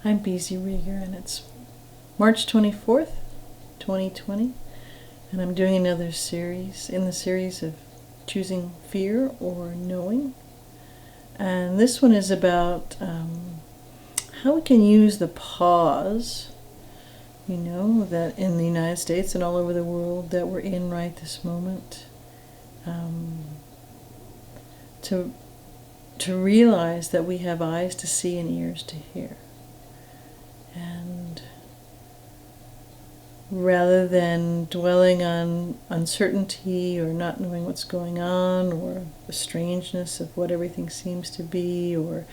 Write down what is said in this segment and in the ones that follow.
I'm BZ Rieger, and it's March 24th, 2020, and I'm doing another series in the series of choosing fear or knowing. And this one is about how we can use the pause, that in the United States and all over the world that we're in right this moment, to realize that we have eyes to see and ears to hear. And rather than dwelling on uncertainty or not knowing what's going on or the strangeness of what everything seems to be or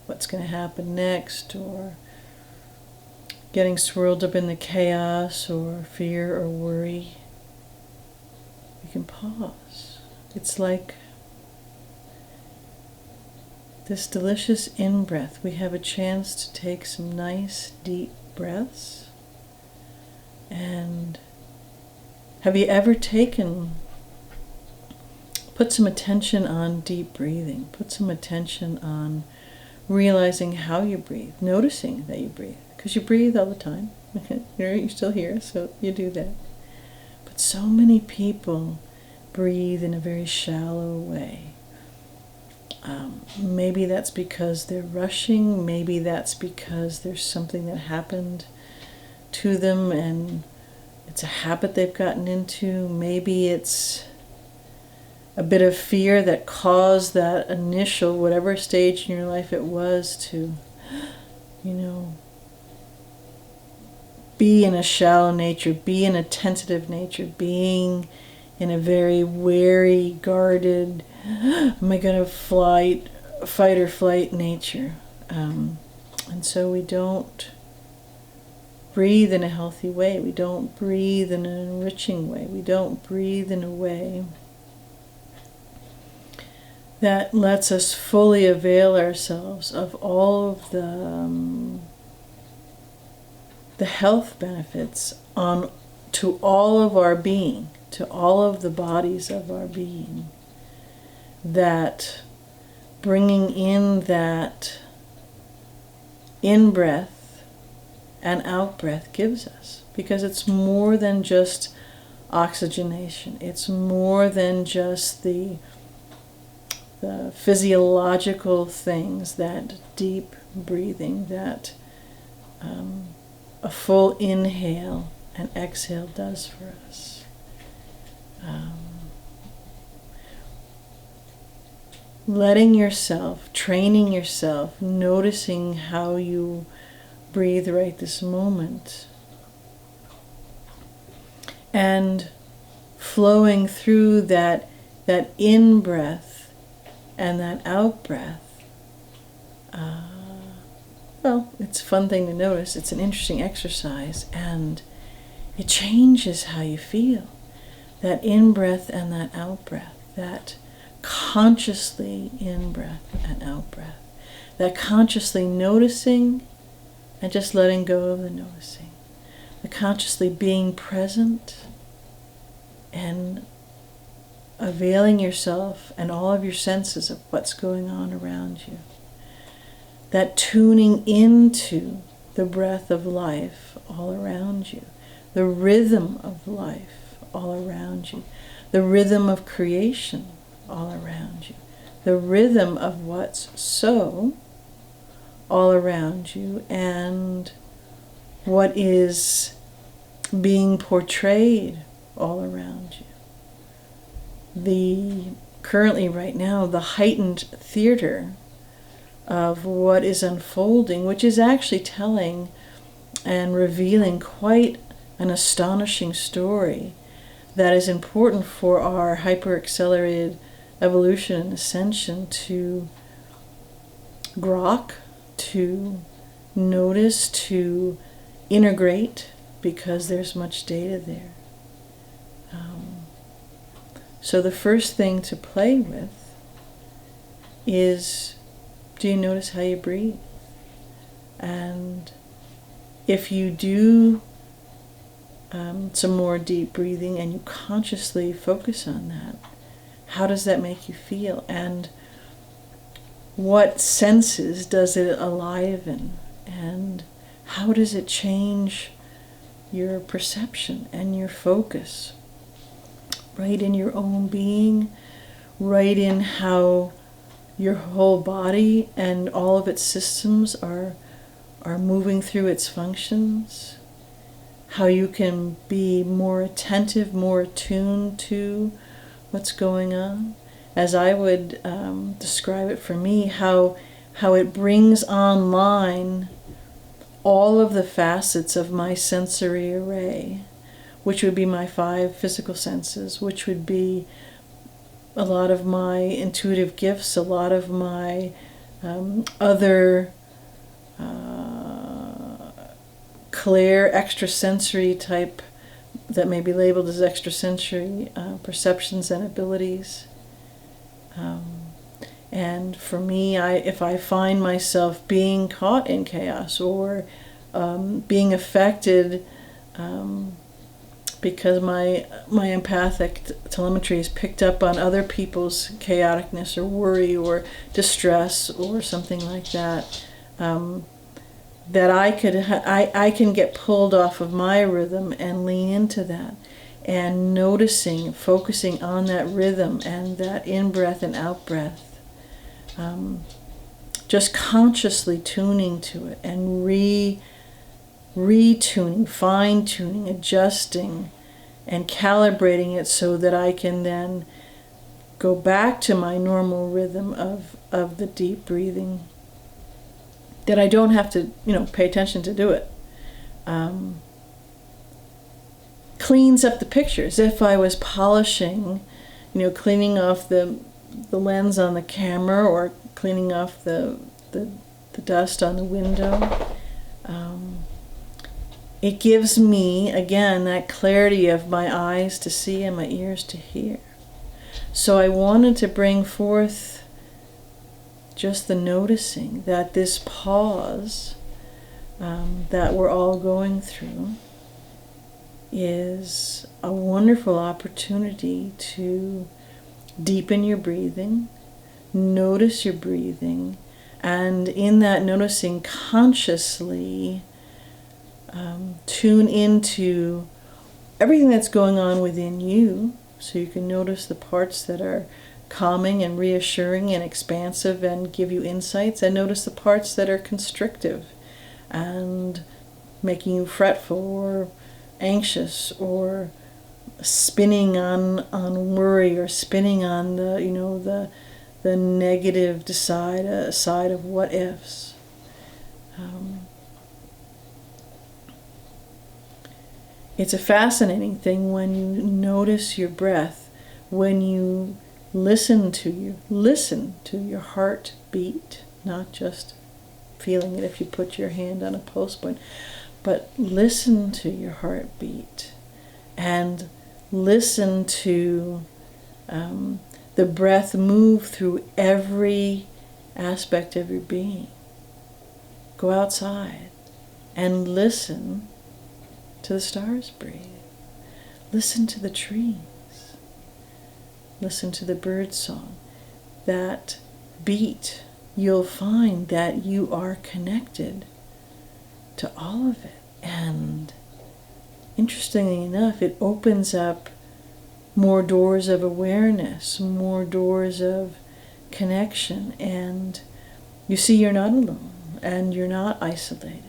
what's going to happen next or getting swirled up in the chaos or fear or worry, we can pause. It's like this delicious in-breath. We have a chance to take some nice, deep breaths. And have you ever put some attention on deep breathing, put some attention on realizing how you breathe, noticing that you breathe, because you breathe all the time. You're still here, so you do that. But so many people breathe in a very shallow way. Maybe that's because they're rushing, maybe that's because there's something that happened to them and it's a habit they've gotten into. Maybe it's a bit of fear that caused that initial, whatever stage in your life it was, to, be in a shallow nature, be in a tentative nature, being in a very wary, guarded, am I going to fight or flight nature. And so we don't breathe in a healthy way. We don't breathe in an enriching way. We don't breathe in a way that lets us fully avail ourselves of all of the health benefits to all of our being, to all of the bodies of our being, that bringing in that in-breath and out-breath gives us. Because it's more than just oxygenation. It's more than just the physiological things that deep breathing, that a full inhale and exhale does for us. Letting yourself, training yourself, noticing how you breathe right this moment, and flowing through that in-breath and that out-breath. It's a fun thing to notice. It's an interesting exercise, and it changes how you feel. That in-breath and that out-breath, that consciously in-breath and out-breath, that consciously noticing and just letting go of the noticing, the consciously being present and availing yourself and all of your senses of what's going on around you. That tuning into the breath of life all around you, the rhythm of life all around you, the rhythm of creation all around you, the rhythm of what's so all around you, and what is being portrayed all around you. Currently right now, the heightened theater of what is unfolding, which is actually telling and revealing quite an astonishing story that is important for our hyper-accelerated evolution and ascension to grok, to notice, to integrate, because there's much data there. So the first thing to play with is, do you notice how you breathe? And if you do some more deep breathing and you consciously focus on that, how does that make you feel? And what senses does it enliven? And how does it change your perception and your focus? Right in your own being, right in how your whole body and all of its systems are moving through its functions. How you can be more attentive, more attuned to what's going on. As I would describe it for me, how it brings online all of the facets of my sensory array, which would be my 5 physical senses, which would be a lot of my intuitive gifts, a lot of my other clear extrasensory type, that may be labeled as extrasensory perceptions and abilities. And for me, if I find myself being caught in chaos or being affected because my empathic telemetry is picked up on other people's chaoticness or worry or distress or something like that, that I can get pulled off of my rhythm and lean into that, and noticing, focusing on that rhythm and that in-breath and out-breath, just consciously tuning to it and retuning, fine-tuning, adjusting, and calibrating it so that I can then go back to my normal rhythm of the deep breathing, that I don't have to, pay attention to do it. Cleans up the picture, as if I was polishing, cleaning off the lens on the camera, or cleaning off the dust on the window. It gives me, again, that clarity of my eyes to see and my ears to hear. So I wanted to bring forth just the noticing that this pause that we're all going through is a wonderful opportunity to deepen your breathing, notice your breathing, and in that noticing, consciously tune into everything that's going on within you, so you can notice the parts that are calming and reassuring and expansive and give you insights, and notice the parts that are constrictive and making you fretful or anxious or spinning on worry, or spinning on the negative side of what ifs. It's a fascinating thing when you notice your breath, when you listen to your heartbeat, not just feeling it if you put your hand on a pulse point, but listen to your heartbeat and listen to the breath move through every aspect of your being. Go outside and listen to the stars breathe. Listen to the trees. Listen to the bird song. That beat, you'll find that you are connected to all of it. And interestingly enough, it opens up more doors of awareness, more doors of connection, and you see you're not alone, and you're not isolated,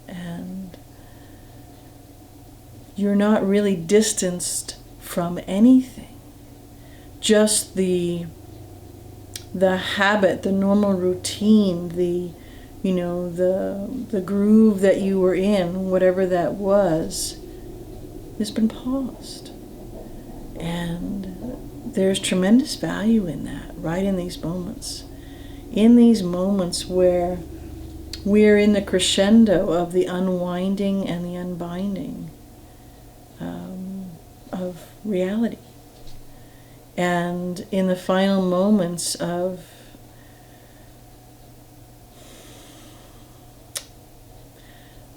and you're not really distanced from anything. Just the habit, the normal routine, the groove that you were in, whatever that was, has been paused. And there's tremendous value in that, right in these moments. In these moments where we're in the crescendo of the unwinding and the unbinding of reality. And in the final moments of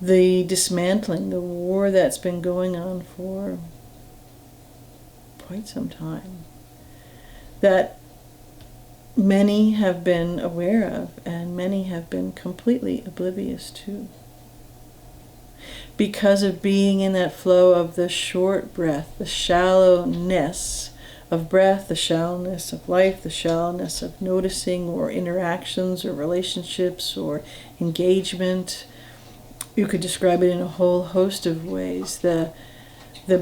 the dismantling, the war that's been going on for quite some time, that many have been aware of and many have been completely oblivious to. because of being in that flow of the short breath, the shallowness of breath, the shallowness of life, the shallowness of noticing or interactions or relationships or engagement. You could describe it in a whole host of ways. The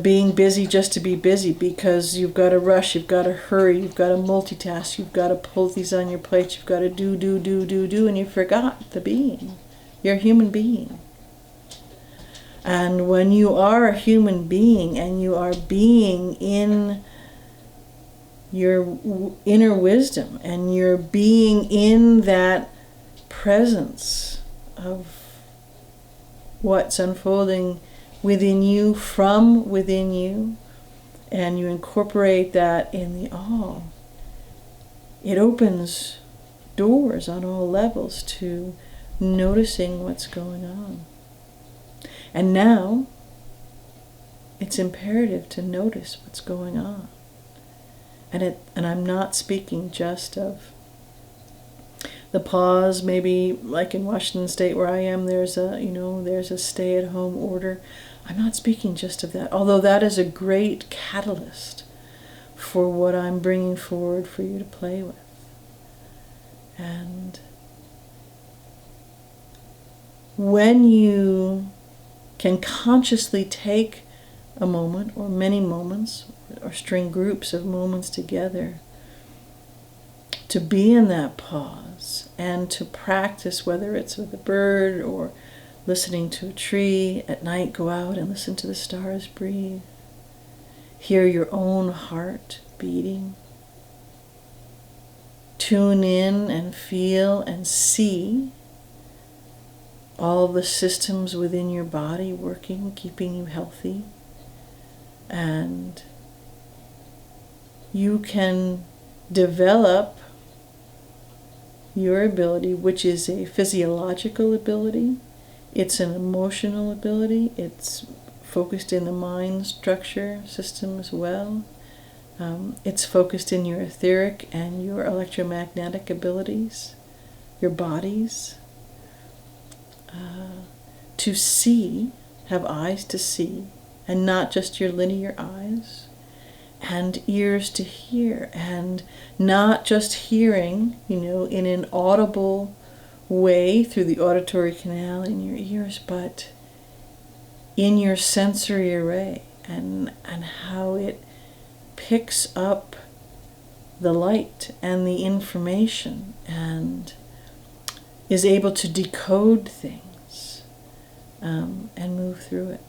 being busy just to be busy because you've got to rush, you've got to hurry, you've got to multitask, you've got to pull these on your plate, you've got to do, and you forgot the being. You're a human being. And when you are a human being and you are being in your inner wisdom and you're being in that presence of what's unfolding within you, from within you, and you incorporate that in the all, it opens doors on all levels to noticing what's going on. And now it's imperative to notice what's going on. And I'm not speaking just of the pause, maybe like in Washington State where I am, there's a stay-at-home order. I'm not speaking just of that, although that is a great catalyst for what I'm bringing forward for you to play with. And when you can consciously take a moment or many moments or string groups of moments together to be in that pause and to practice, whether it's with a bird or listening to a tree at night, go out and listen to the stars breathe. Hear your own heart beating. Tune in and feel and see all the systems within your body working, keeping you healthy. And you can develop your ability, which is a physiological ability. It's an emotional ability. It's focused in the mind structure system as well. It's focused in your etheric and your electromagnetic abilities, your bodies. To see, have eyes to see, and not just your linear eyes, and ears to hear, and not just hearing, in an audible way through the auditory canal in your ears, but in your sensory array, and how it picks up the light and the information and is able to decode things and move through it.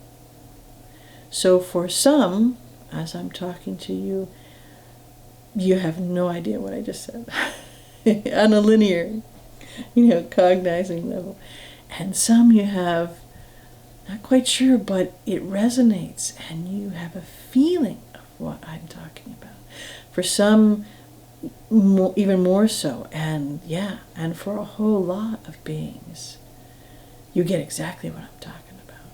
So for some, as I'm talking to you, you have no idea what I just said on a linear, cognizing level. And some you have, not quite sure, but it resonates and you have a feeling of what I'm talking about. For some, even more so, and for a whole lot of beings, you get exactly what I'm talking about.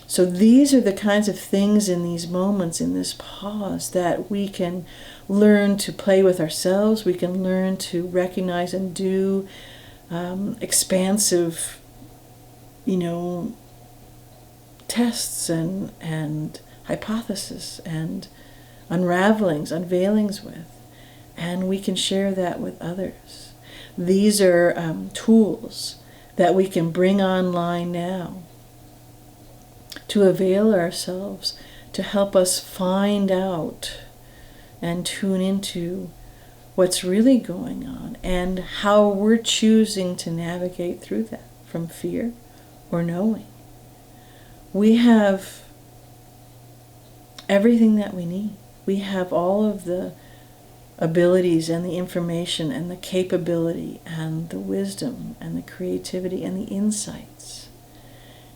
So these are the kinds of things in these moments, in this pause, that we can learn to play with ourselves. We can learn to recognize and do expansive, tests and hypothesis and unveilings with. And we can share that with others. These are tools that we can bring online now to avail ourselves, to help us find out and tune into what's really going on and how we're choosing to navigate through that from fear or knowing. We have everything that we need. We have all of the abilities and the information and the capability and the wisdom and the creativity and the insights.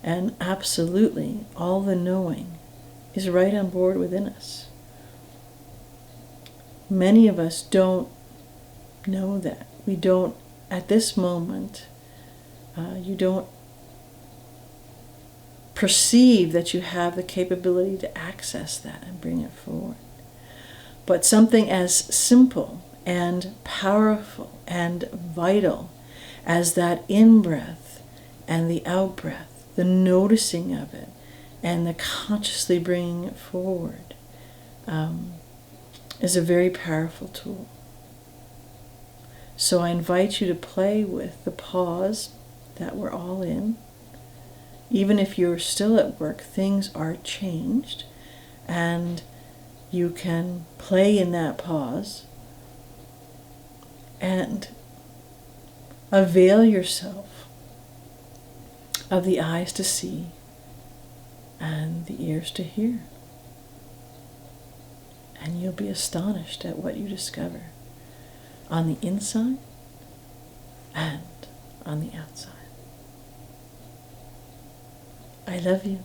And absolutely all the knowing is right on board within us. Many of us don't know that. We don't, at this moment, you don't perceive that you have the capability to access that and bring it forward. But something as simple and powerful and vital as that in-breath and the out-breath the noticing of it, and the consciously bringing it forward is a very powerful tool. So I invite you to play with the pause that we're all in. Even if you're still at work, things are changed, and you can play in that pause and avail yourself of the eyes to see and the ears to hear. And you'll be astonished at what you discover on the inside and on the outside. I love you.